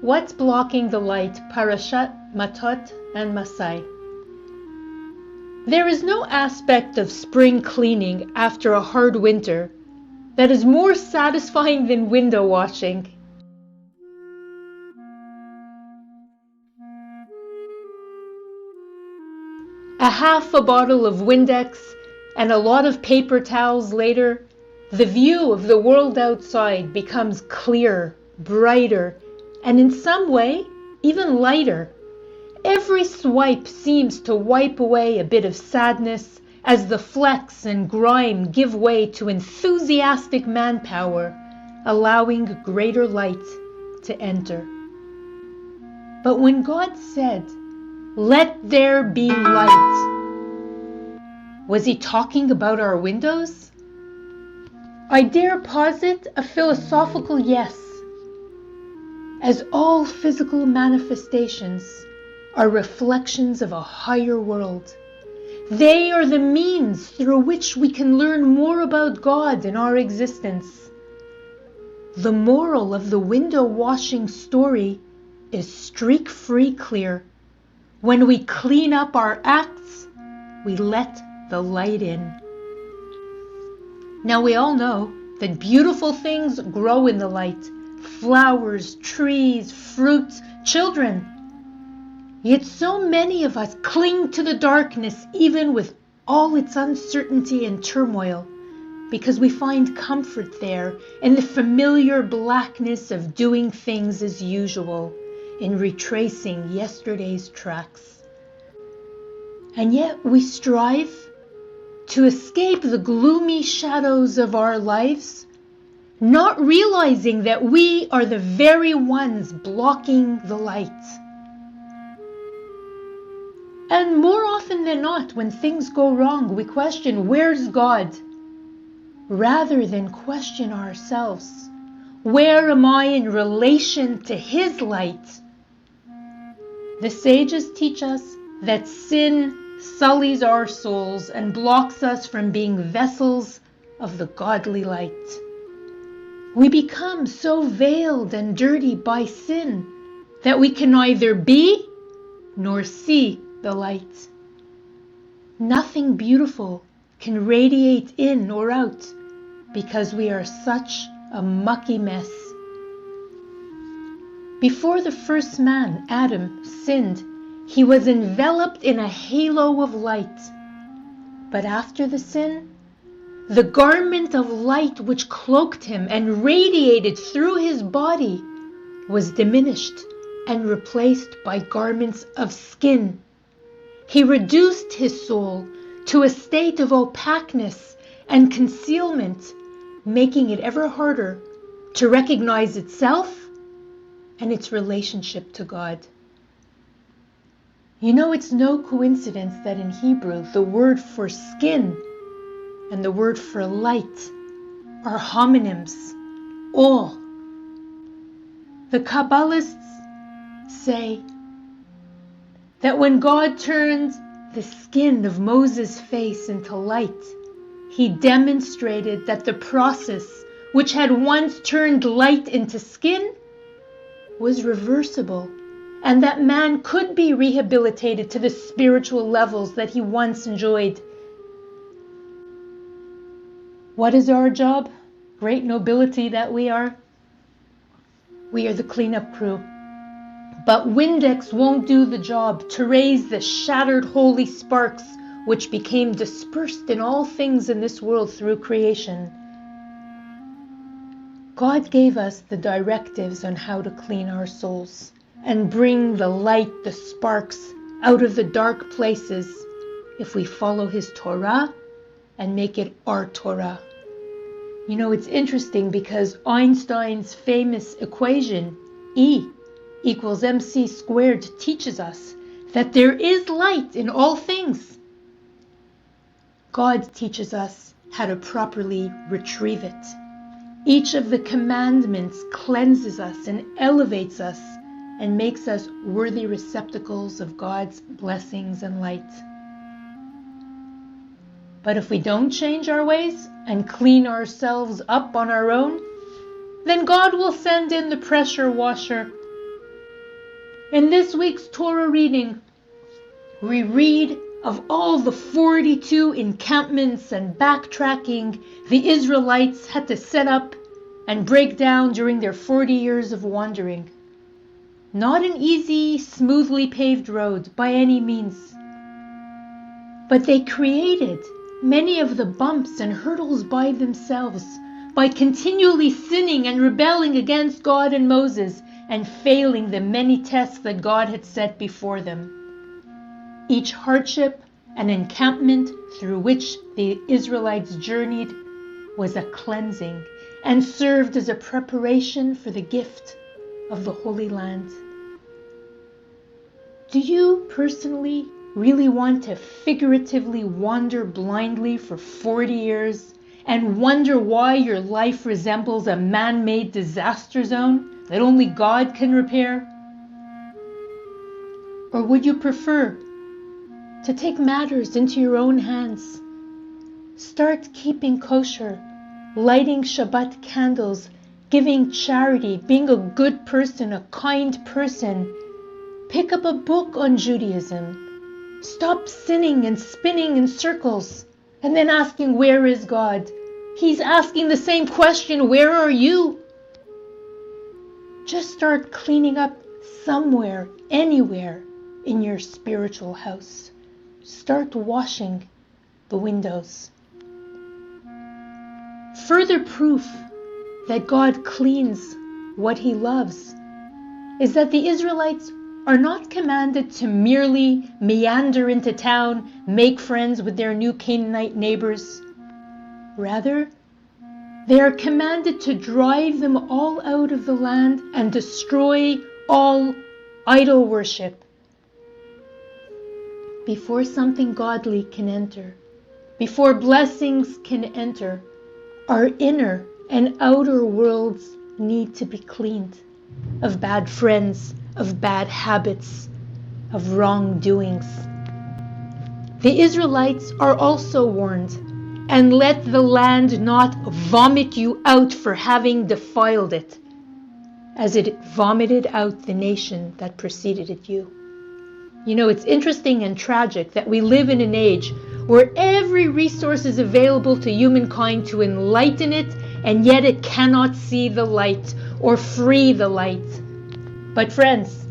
What's blocking the light? Parashat Matot and Masai. There is no aspect of spring cleaning after a hard winter that is more satisfying than window washing. A half a bottle of Windex and a lot of paper towels later, the view of the world outside becomes clearer, brighter, and in some way, even lighter. Every swipe seems to wipe away a bit of sadness as the flecks and grime give way to enthusiastic manpower, allowing greater light to enter. But when God said, "Let there be light," was he talking about our windows? I dare posit a philosophical yes, as all physical manifestations are reflections of a higher world. They are the means through which we can learn more about God and our existence. The moral of the window washing story is streak-free clear. When we clean up our acts, we let the light in. Now we all know that beautiful things grow in the light. Flowers, trees, fruits, children. Yet so many of us cling to the darkness even with all its uncertainty and turmoil, because we find comfort there in the familiar blackness of doing things as usual, in retracing yesterday's tracks. And yet we strive to escape the gloomy shadows of our lives, not realizing that we are the very ones blocking the light. And more often than not, when things go wrong, we question, where's God? Rather than question ourselves, where am I in relation to His light? The sages teach us that sin sullies our souls and blocks us from being vessels of the godly light. We become so veiled and dirty by sin that we can neither be nor see the light. Nothing beautiful can radiate in or out because we are such a mucky mess. Before the first man, Adam, sinned, he was enveloped in a halo of light. But after the sin, the garment of light which cloaked him and radiated through his body was diminished and replaced by garments of skin. He reduced his soul to a state of opaqueness and concealment, making it ever harder to recognize itself and its relationship to God. You know, it's no coincidence that in Hebrew, the word for skin and the word for light are homonyms, all. The Kabbalists say that when God turned the skin of Moses' face into light, he demonstrated that the process which had once turned light into skin was reversible, and that man could be rehabilitated to the spiritual levels that he once enjoyed. What is our job? Great nobility that we are. We are the cleanup crew. But Windex won't do the job to raise the shattered holy sparks which became dispersed in all things in this world through creation. God gave us the directives on how to clean our souls and bring the light, the sparks, out of the dark places if we follow His Torah and make it our Torah. You know, it's interesting because Einstein's famous equation, E equals mc squared, teaches us that there is light in all things. God teaches us how to properly retrieve it. Each of the commandments cleanses us and elevates us and makes us worthy receptacles of God's blessings and light. But if we don't change our ways and clean ourselves up on our own, then God will send in the pressure washer In this week's Torah reading, we read of all the 42 encampments and backtracking the Israelites had to set up and break down during their 40 years of wandering. Not an easy, smoothly paved road by any means. But they created many of the bumps and hurdles by themselves, by continually sinning and rebelling against God and Moses, and failing the many tests that God had set before them. Each hardship and encampment through which the Israelites journeyed was a cleansing and served as a preparation for the gift of the Holy Land. Do you personally really want to figuratively wander blindly for 40 years and wonder why your life resembles a man-made disaster zone that only God can repair? Or would you prefer to take matters into your own hands? Start keeping kosher, lighting Shabbat candles, giving charity, being a good person, a kind person. Pick up a book on Judaism. Stop sinning and spinning in circles and then asking, where is God? He's asking the same question, where are you? Just start cleaning up somewhere, anywhere in your spiritual house. Start washing the windows. Further proof that God cleans what He loves is that the Israelites are not commanded to merely meander into town, make friends with their new Canaanite neighbors. Rather, they are commanded to drive them all out of the land and destroy all idol worship. Before something godly can enter, before blessings can enter, our inner and outer worlds need to be cleaned of bad friends, of bad habits, of wrongdoings. The Israelites are also warned, and let the land not vomit you out for having defiled it, as it vomited out the nation that preceded you. You know, it's interesting and tragic that we live in an age where every resource is available to humankind to enlighten it, and yet it cannot see the light or free the light. But friends,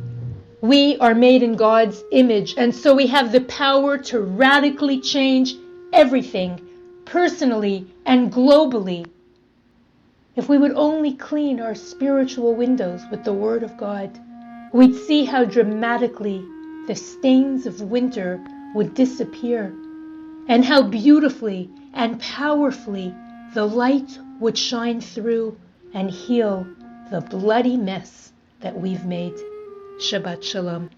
we are made in God's image, and so we have the power to radically change everything, personally and globally. If we would only clean our spiritual windows with the Word of God, we'd see how dramatically the stains of winter would disappear, and how beautifully and powerfully the light would shine through and heal the bloody mess that we've made. Shabbat Shalom.